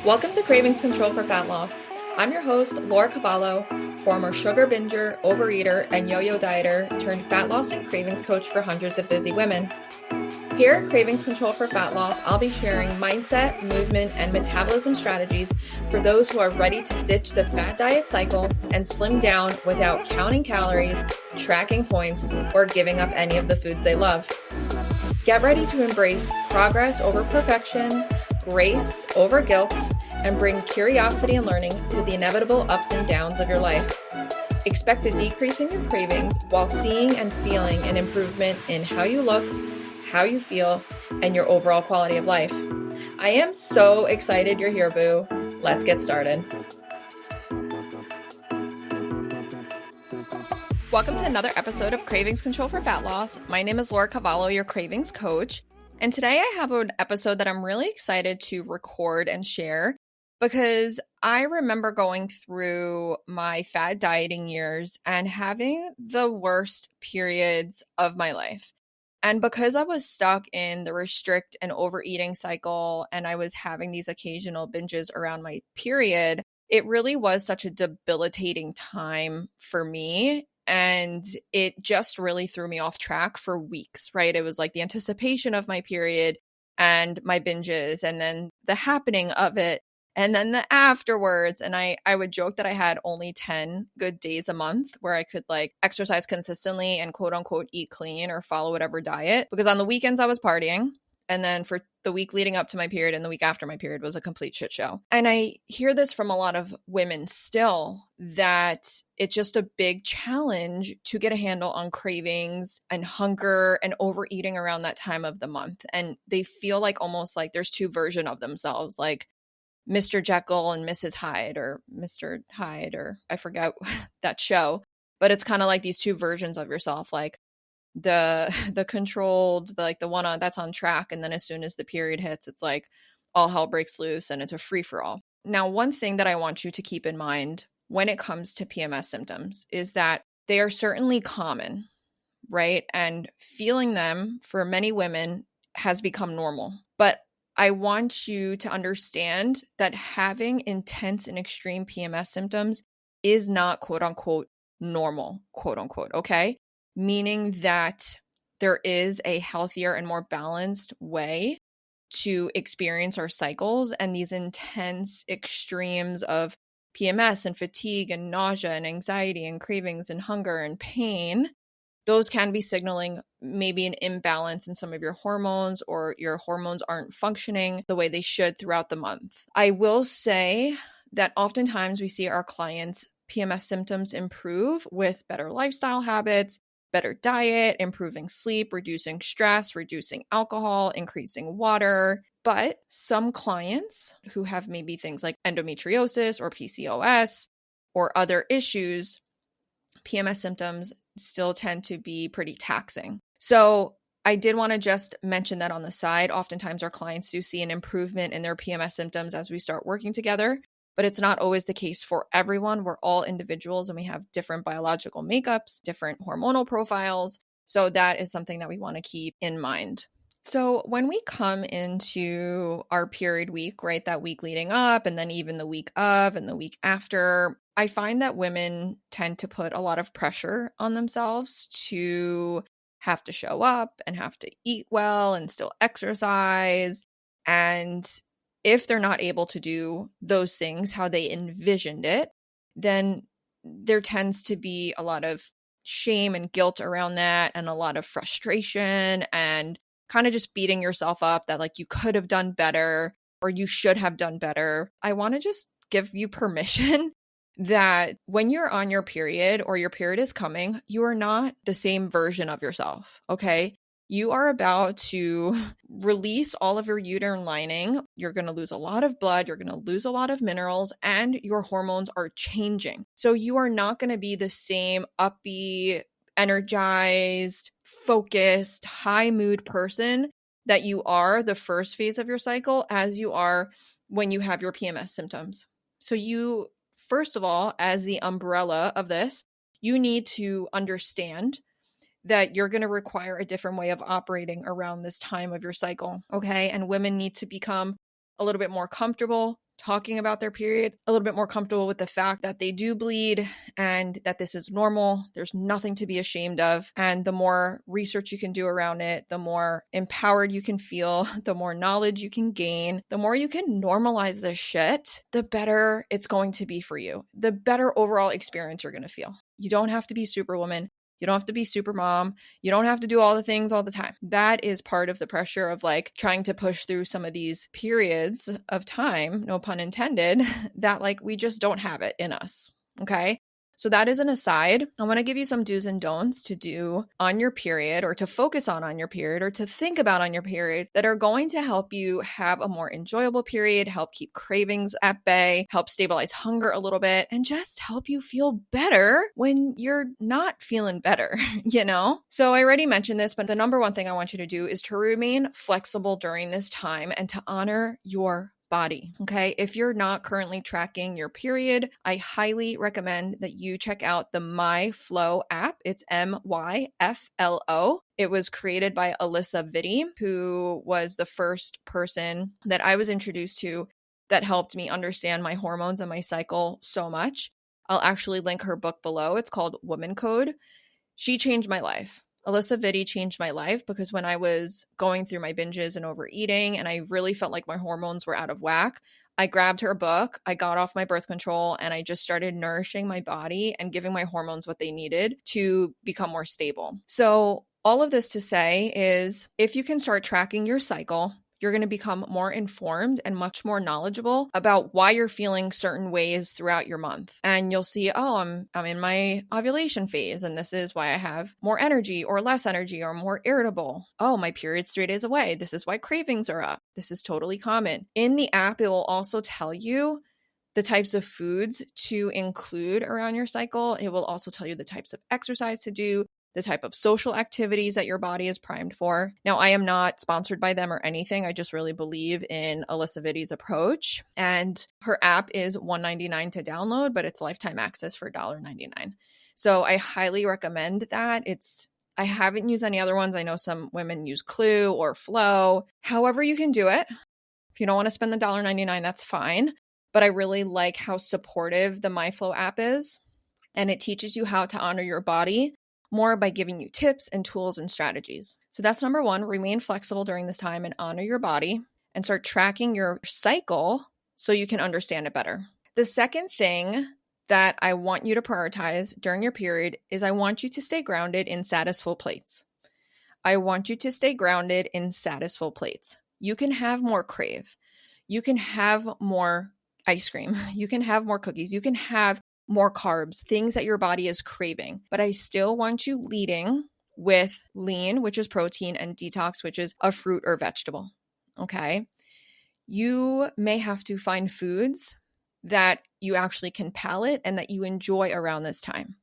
Welcome to Cravings Control for Fat Loss. I'm your host, Laura Cavallo, former sugar binger, overeater, and yo-yo dieter turned fat loss and cravings coach for hundreds of busy women. Here at Cravings Control for Fat Loss, I'll be sharing mindset, movement, and metabolism strategies for those who are ready to ditch the fat diet cycle and slim down without counting calories, tracking points, or giving up any of the foods they love. Get ready to embrace progress over perfection, grace over guilt, and bring curiosity and learning to the inevitable ups and downs of your life. Expect a decrease in your cravings while seeing and feeling an improvement in how you look, how you feel, and your overall quality of life. I am so excited you're here, boo. Let's get started. Welcome to another episode of Cravings Control for Fat Loss. My name is Laura Cavallo, your cravings coach. And today I have an episode that I'm really excited to record and share because I remember going through my fad dieting years and having the worst periods of my life. And because I was stuck in the restrict and overeating cycle and I was having these occasional binges around my period, it really was such a debilitating time for me. And it just really threw me off track for weeks, right? It was like the anticipation of my period and my binges and then the happening of it and then the afterwards. And I would joke that I had only 10 good days a month where I could like exercise consistently and quote unquote eat clean or follow whatever diet, because on the weekends I was partying. And then for the week leading up to my period and the week after my period was a complete shit show. And I hear this from a lot of women still, that it's just a big challenge to get a handle on cravings and hunger and overeating around that time of the month. And they feel like almost like there's two versions of themselves, like Mr. Jekyll and Mrs. Hyde, or Mr. Hyde, or I forget that show. But it's kind of like these two versions of yourself, like the controlled, the one that's on track, and then as soon as the period hits, it's like all hell breaks loose and it's a free-for-all. Now, one thing that I want you to keep in mind when it comes to PMS symptoms is that they are certainly common, right? And feeling them for many women has become normal. But I want you to understand that having intense and extreme PMS symptoms is not quote unquote normal, quote unquote, okay? Meaning that there is a healthier and more balanced way to experience our cycles, and these intense extremes of PMS and fatigue and nausea and anxiety and cravings and hunger and pain, those can be signaling maybe an imbalance in some of your hormones, or your hormones aren't functioning the way they should throughout the month. I will say that oftentimes we see our clients' PMS symptoms improve with better lifestyle habits, better diet, improving sleep, reducing stress, reducing alcohol, increasing water. But some clients who have maybe things like endometriosis or PCOS or other issues, PMS symptoms still tend to be pretty taxing. So I did want to just mention that on the side. Oftentimes our clients do see an improvement in their PMS symptoms as we start working together, but it's not always the case for everyone. We're all individuals and we have different biological makeups, different hormonal profiles. So that is something that we want to keep in mind. So when we come into our period week, right, that week leading up and then even the week of and the week after, I find that women tend to put a lot of pressure on themselves to have to show up and have to eat well and still exercise. And if they're not able to do those things how they envisioned it, then there tends to be a lot of shame and guilt around that, and a lot of frustration and kind of just beating yourself up that like you could have done better or you should have done better. I want to just give you permission that when you're on your period or your period is coming, you are not the same version of yourself, okay? You are about to release all of your uterine lining. You're going to lose a lot of blood. You're going to lose a lot of minerals, and your hormones are changing. So you are not going to be the same upbeat, energized, focused, high mood person that you are the first phase of your cycle as you are when you have your PMS symptoms. So you, first of all, as the umbrella of this, you need to understand that you're going to require a different way of operating around this time of your cycle, okay? And women need to become a little bit more comfortable talking about their period, a little bit more comfortable with the fact that they do bleed and that this is normal. There's nothing to be ashamed of. And the more research you can do around it, the more empowered you can feel, the more knowledge you can gain, the more you can normalize this shit, the better it's going to be for you, the better overall experience you're going to feel. You don't have to be superwoman. You don't have to be super mom. You don't have to do all the things all the time. That is part of the pressure of like trying to push through some of these periods of time, no pun intended, that like we just don't have it in us. Okay. So that is an aside. I want to give you some do's and don'ts to do on your period, or to focus on your period, or to think about on your period, that are going to help you have a more enjoyable period, help keep cravings at bay, help stabilize hunger a little bit, and just help you feel better when you're not feeling better, you know? So I already mentioned this, but the number one thing I want you to do is to remain flexible during this time and to honor your body. Okay. If you're not currently tracking your period, I highly recommend that you check out the MyFlow app. It's MyFLO. It was created by Alyssa Vitti, who was the first person that I was introduced to that helped me understand my hormones and my cycle so much. I'll actually link her book below. It's called Woman Code. She changed my life. Alyssa Vitti changed my life because when I was going through my binges and overeating and I really felt like my hormones were out of whack, I grabbed her book, I got off my birth control, and I just started nourishing my body and giving my hormones what they needed to become more stable. So all of this to say is, if you can start tracking your cycle, you're going to become more informed and much more knowledgeable about why you're feeling certain ways throughout your month. And you'll see, oh, I'm in my ovulation phase, and this is why I have more energy or less energy or more irritable. Oh, my period's 3 days away. This is why cravings are up. This is totally common. In the app, it will also tell you the types of foods to include around your cycle. It will also tell you the types of exercise to do, the type of social activities that your body is primed for. Now, I am not sponsored by them or anything. I just really believe in Alyssa Vitti's approach. And her app is $1.99 to download, but it's lifetime access for $1.99. So I highly recommend that. I haven't used any other ones. I know some women use Clue or Flow. However you can do it. If you don't want to spend the $1.99, that's fine. But I really like how supportive the MyFlow app is. And it teaches you how to honor your body more by giving you tips and tools and strategies. So that's number one, remain flexible during this time and honor your body and start tracking your cycle so you can understand it better. The second thing that I want you to prioritize during your period is I want you to stay grounded in Satisfull Plates. I want you to stay grounded in Satisfull Plates. You can have more crave. You can have more ice cream. You can have more cookies. You can have more carbs, things that your body is craving. But I still want you leading with lean, which is protein, and detox, which is a fruit or vegetable. Okay. You may have to find foods that you actually can palate and that you enjoy around this time.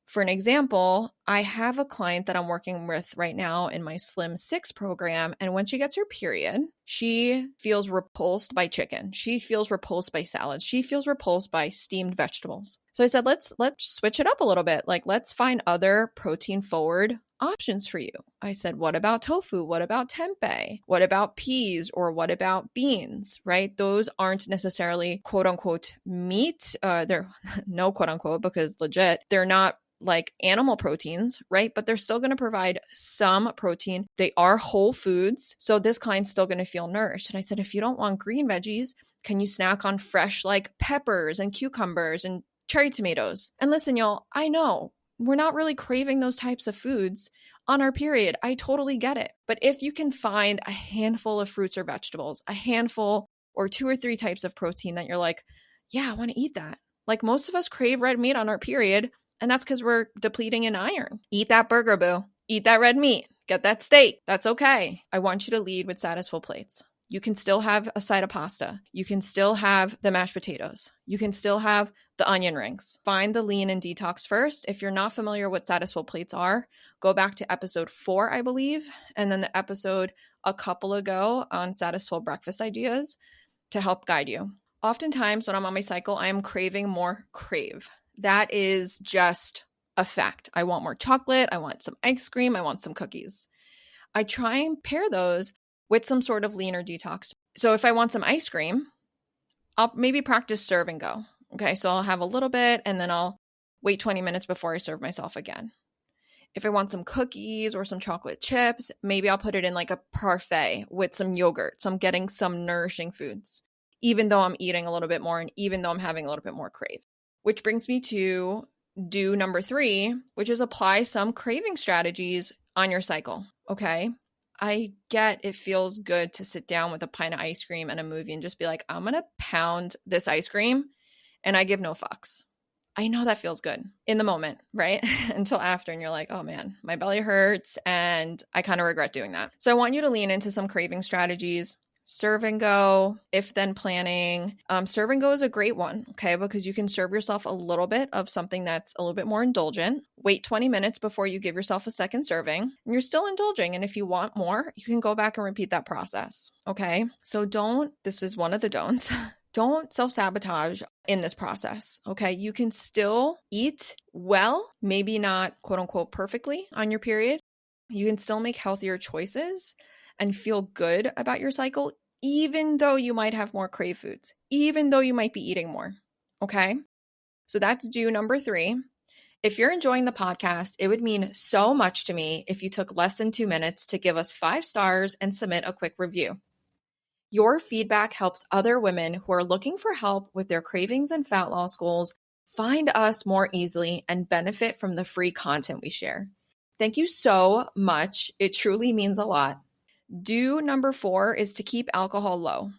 For an example, I have a client that I'm working with right now in my Slim 6 program. And when she gets her period, she feels repulsed by chicken. She feels repulsed by salads. She feels repulsed by steamed vegetables. So I said, let's switch it up a little bit. Like, let's find other protein forward options for you. I said, what about tofu? What about tempeh? What about peas? Or what about beans, right? Those aren't necessarily quote unquote meat. They're no quote unquote, because legit, they're not like animal proteins, right? But they're still going to provide some protein. They are whole foods. So this client's still going to feel nourished. And I said, if you don't want green veggies, can you snack on fresh like peppers and cucumbers and cherry tomatoes? And listen, y'all, I know we're not really craving those types of foods on our period. I totally get it. But if you can find a handful of fruits or vegetables, a handful or 2 or 3 types of protein that you're like, yeah, I want to eat that. Like most of us crave red meat on our period. And that's because we're depleting in iron. Eat that burger, boo. Eat that red meat. Get that steak. That's okay. I want you to lead with Satisfull Plates. You can still have a side of pasta. You can still have the mashed potatoes. You can still have the onion rings. Find the lean and detox first. If you're not familiar what Satisfull Plates are, go back to episode 4, I believe, and then the episode a couple ago on Satisfull breakfast ideas to help guide you. Oftentimes when I'm on my cycle, I am craving more crave. That is just a fact. I want more chocolate. I want some ice cream. I want some cookies. I try and pair those with some sort of lean or detox. So if I want some ice cream, I'll maybe practice serve and go. Okay, so I'll have a little bit and then I'll wait 20 minutes before I serve myself again. If I want some cookies or some chocolate chips, maybe I'll put it in like a parfait with some yogurt. So I'm getting some nourishing foods, even though I'm eating a little bit more and even though I'm having a little bit more crave. Which brings me to do number 3, which is apply some craving strategies on your cycle. Okay. I get it feels good to sit down with a pint of ice cream and a movie and just be like, I'm going to pound this ice cream and I give no fucks. I know that feels good in the moment, right? Until after, and you're like, oh man, my belly hurts and I kind of regret doing that. So I want you to lean into some craving strategies. Serve and go, if then planning. Serve and go is a great one, okay? Because you can serve yourself a little bit of something that's a little bit more indulgent. Wait 20 minutes before you give yourself a second serving. And you're still indulging. And if you want more, you can go back and repeat that process, okay? So this is one of the don'ts. Don't self-sabotage in this process, okay? You can still eat well, maybe not quote unquote perfectly on your period. You can still make healthier choices and feel good about your cycle, even though you might have more crave foods, even though you might be eating more, okay? So that's do number 3. If you're enjoying the podcast, it would mean so much to me if you took less than 2 minutes to give us 5 stars and submit a quick review. Your feedback helps other women who are looking for help with their cravings and fat loss goals find us more easily and benefit from the free content we share. Thank you so much. It truly means a lot. Do number 4 is to keep alcohol low,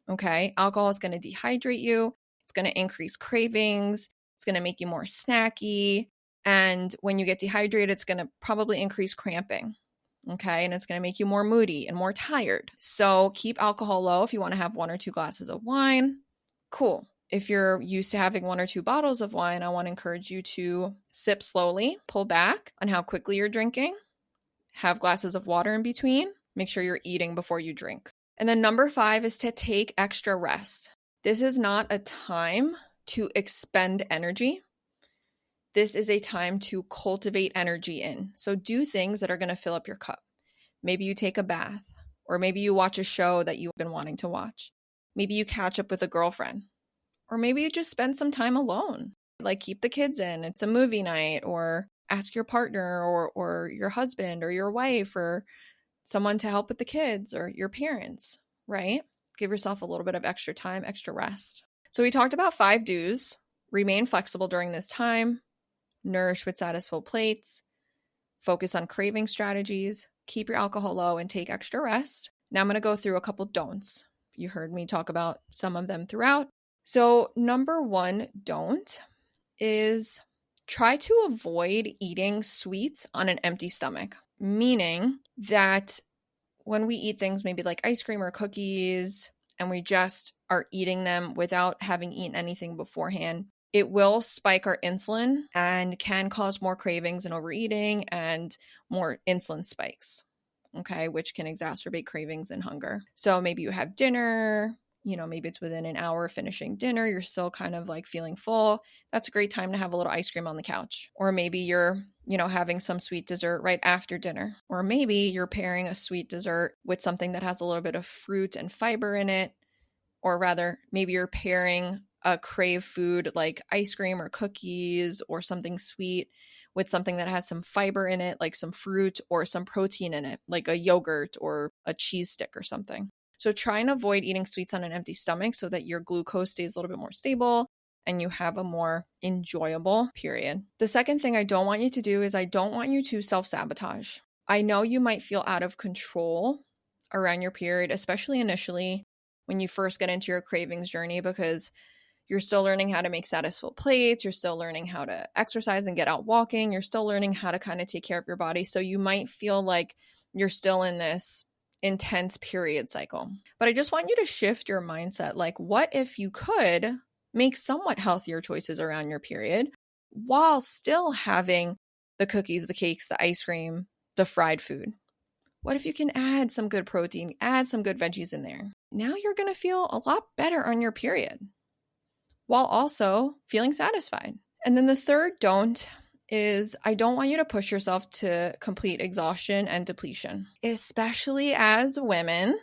okay? Alcohol is going to dehydrate you. It's going to increase cravings. It's going to make you more snacky. And when you get dehydrated, it's going to probably increase cramping, okay? And it's going to make you more moody and more tired. So keep alcohol low. If you want to have 1 or 2 glasses of wine, cool. If you're used to having 1 or 2 bottles of wine, I want to encourage you to sip slowly, pull back on how quickly you're drinking, have glasses of water in between. Make sure you're eating before you drink. And then number 5 is to take extra rest. This is not a time to expend energy. This is a time to cultivate energy in. So do things that are going to fill up your cup. Maybe you take a bath, or maybe you watch a show that you've been wanting to watch. Maybe you catch up with a girlfriend, or maybe you just spend some time alone. Like keep the kids in. It's a movie night, or ask your partner or your husband or your wife or someone to help with the kids or your parents, right? Give yourself a little bit of extra time, extra rest. So we talked about 5 do's. Remain flexible during this time. Nourish with Satisfull Plates. Focus on craving strategies. Keep your alcohol low and take extra rest. Now I'm going to go through a couple don'ts. You heard me talk about some of them throughout. So number 1 don't is try to avoid eating sweets on an empty stomach. Meaning that when we eat things maybe like ice cream or cookies and we just are eating them without having eaten anything beforehand, it will spike our insulin and can cause more cravings and overeating and more insulin spikes, okay, which can exacerbate cravings and hunger. So maybe you have dinner, maybe it's within an hour of finishing dinner, you're still kind of like feeling full. That's a great time to have a little ice cream on the couch. Or maybe you're, having some sweet dessert right after dinner. Or maybe you're pairing a sweet dessert with something that has a little bit of fruit and fiber in it. Or rather, maybe you're pairing a crave food like ice cream or cookies or something sweet with something that has some fiber in it, like some fruit or some protein in it, like a yogurt or a cheese stick or something. So try and avoid eating sweets on an empty stomach so that your glucose stays a little bit more stable and you have a more enjoyable period. The second thing I don't want you to do is I don't want you to self-sabotage. I know you might feel out of control around your period, especially initially when you first get into your cravings journey, because you're still learning how to make Satisfull Plates. You're still learning how to exercise and get out walking. You're still learning how to kind of take care of your body. So you might feel like you're still in this intense period cycle. But I just want you to shift your mindset. Like, what if you could make somewhat healthier choices around your period while still having the cookies, the cakes, the ice cream, the fried food? What if you can add some good protein, add some good veggies in there? Now you're going to feel a lot better on your period while also feeling satisfied. And then the third don't is I don't want you to push yourself to complete exhaustion and depletion. Especially as women,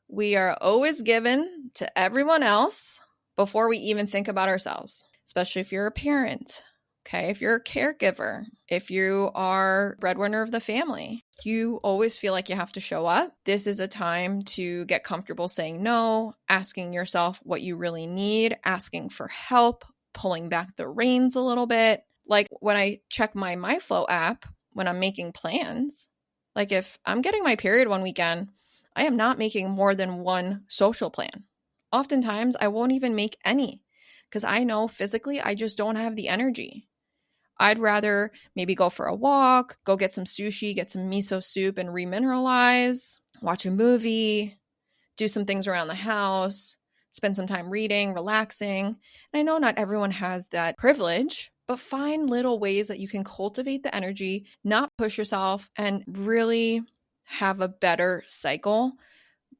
we are always given to everyone else before we even think about ourselves, especially if you're a parent. Okay, if you're a caregiver, if you are breadwinner of the family, you always feel like you have to show up. This is a time to get comfortable saying no, asking yourself what you really need, asking for help, pulling back the reins a little bit. Like when I check my MyFlow app, when I'm making plans, like if I'm getting my period one weekend, I am not making more than one social plan. Oftentimes, I won't even make any because I know physically I just don't have the energy. I'd rather maybe go for a walk, go get some sushi, get some miso soup and remineralize, watch a movie, do some things around the house, spend some time reading, relaxing. And I know not everyone has that privilege, but find little ways that you can cultivate the energy, not push yourself, and really have a better cycle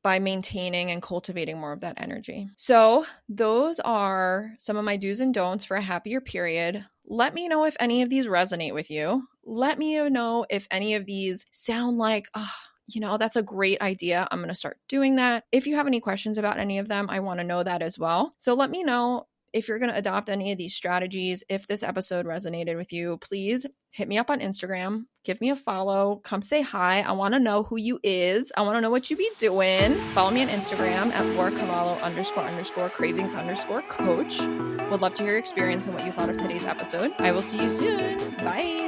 by maintaining and cultivating more of that energy. So those are some of my do's and don'ts for a happier period. Let me know if any of these resonate with you. Let me know if any of these sound like, that's a great idea. I'm going to start doing that. If you have any questions about any of them, I want to know that as well. So let me know if you're going to adopt any of these strategies. If this episode resonated with you, please hit me up on Instagram, give me a follow, come say hi. I want to know who you is. I want to know what you be doing. Follow me on Instagram at @LauraCavallo__cravings_coach. Would love to hear your experience and what you thought of today's episode. I will see you soon. Bye.